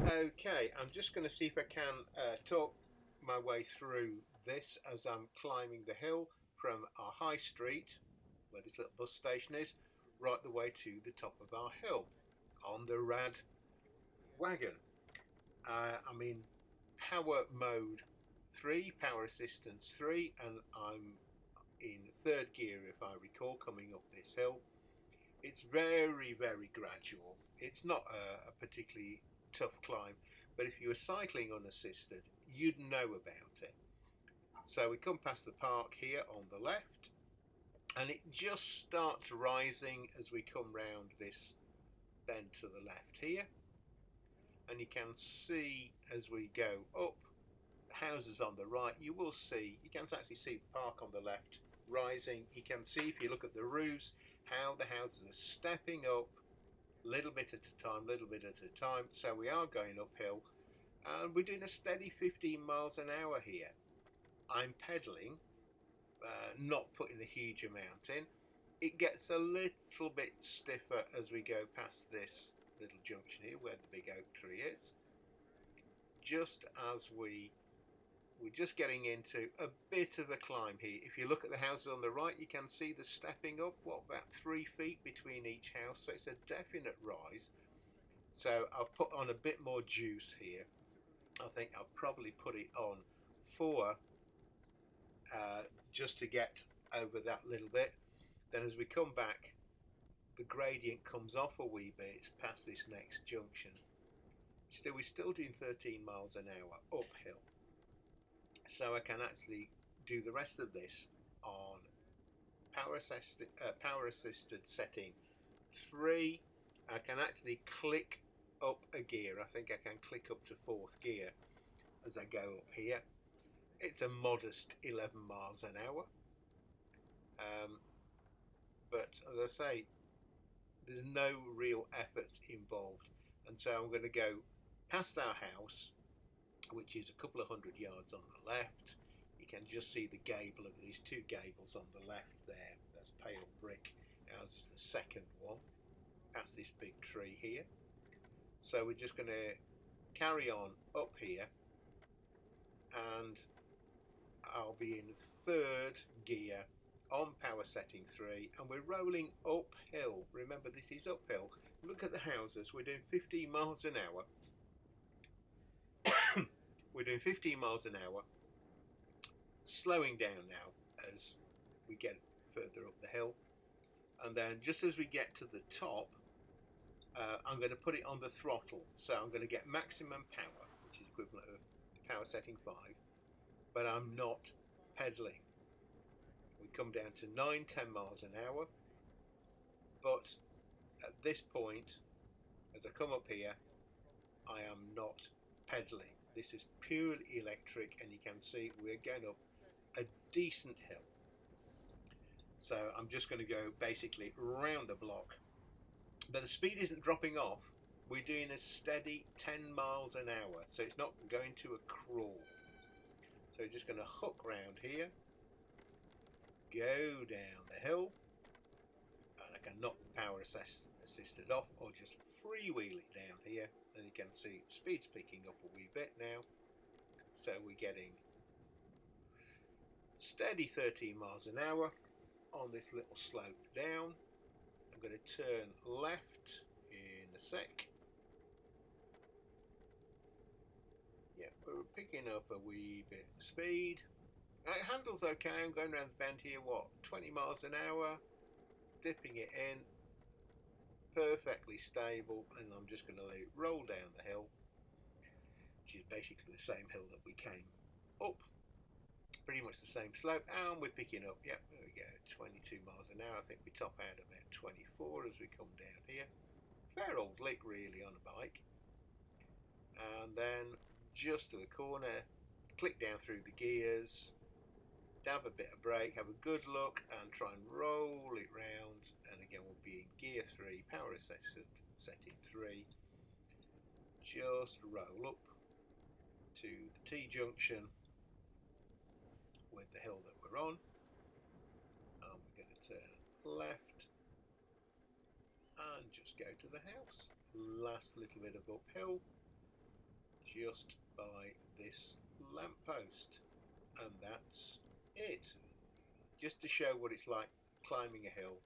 Okay, I'm just going to see if I can talk my way through this as I'm climbing the hill from our high street, where this little bus station is, right the way to the top of our hill on the RadWagon. I'm in power mode 3, power assistance 3, and I'm in third gear if I recall coming up this hill. It's very, very gradual. It's not a particularly tough climb, but if you were cycling unassisted, you'd know about it. So we come past the park here on the left, and it just starts rising as we come round this bend to the left here. And you can see as we go up, the houses on the right, you can actually see the park on the left rising. You can see, if you look at the roofs, how the houses are stepping up little bit at a time, little bit at a time. So we are going uphill, and we're doing a steady 15 miles an hour here. I'm pedaling, not putting a huge amount in. It gets a little bit stiffer as we go past this little junction here where the big oak tree is. Just as we're just getting into a bit of a climb here. If you look at the houses on the right, you can see the stepping up, about 3 feet between each house, so it's a definite rise. So I've put on a bit more juice here. I think I'll probably put it on 4 just to get over that little bit. Then as we come back, the gradient comes off a wee bit past this next junction. We're still doing 13 miles an hour uphill. So I can actually do the rest of this on power assisted setting 3. I can actually click up a gear. I think I can click up to 4th gear as I go up here. It's a modest 11 miles an hour. But as I say, there's no real effort involved. And so I'm going to go past our house, which is a couple of 100 yards on the left. You can just see the gable of these 2 gables on the left there. That's pale brick. Ours is the second one, past this big tree here. So we're just going to carry on up here, and I'll be in 3rd gear on power setting 3, and we're rolling uphill. Remember, this is uphill. Look at the houses. We're doing 15 miles an hour. We're doing 15 miles an hour, slowing down now as we get further up the hill. And then just as we get to the top, I'm going to put it on the throttle. So I'm going to get maximum power, which is equivalent of power setting 5, but I'm not pedaling. We come down to 9-10 miles an hour, but at this point, as I come up here, I am not pedaling. This is purely electric, and you can see we're going up a decent hill. So I'm just going to go basically round the block, but the speed isn't dropping off. We're doing a steady 10 miles an hour, so it's not going to a crawl. So we're just going to hook round here, go down the hill, and I can knock the power assisted off, or just freewheel it down here, and you can see speed's picking up a wee bit now. So we're getting steady 13 miles an hour on this little slope down. I'm going to turn left in a sec. Yeah, we're picking up a wee bit of speed. It handles okay. I'm going around the bend here, 20 miles an hour, dipping it in, perfectly stable, and I'm just going to let it roll down the hill, which is basically the same hill that we came up, pretty much the same slope, and we're picking up, there we go, 22 miles an hour. I think we top out about 24 as we come down here. Fair old lick really on a bike. And then just to the corner, click down through the gears, dab a bit of brake, have a good look, and try and roll it round. And again, we'll be in gear 3, power assisted setting 3. Just roll up to the T-junction with the hill that we're on, and we're going to turn left and just go to the house. Last little bit of uphill, just by this lamppost, and that's it. Just to show what it's like climbing a hill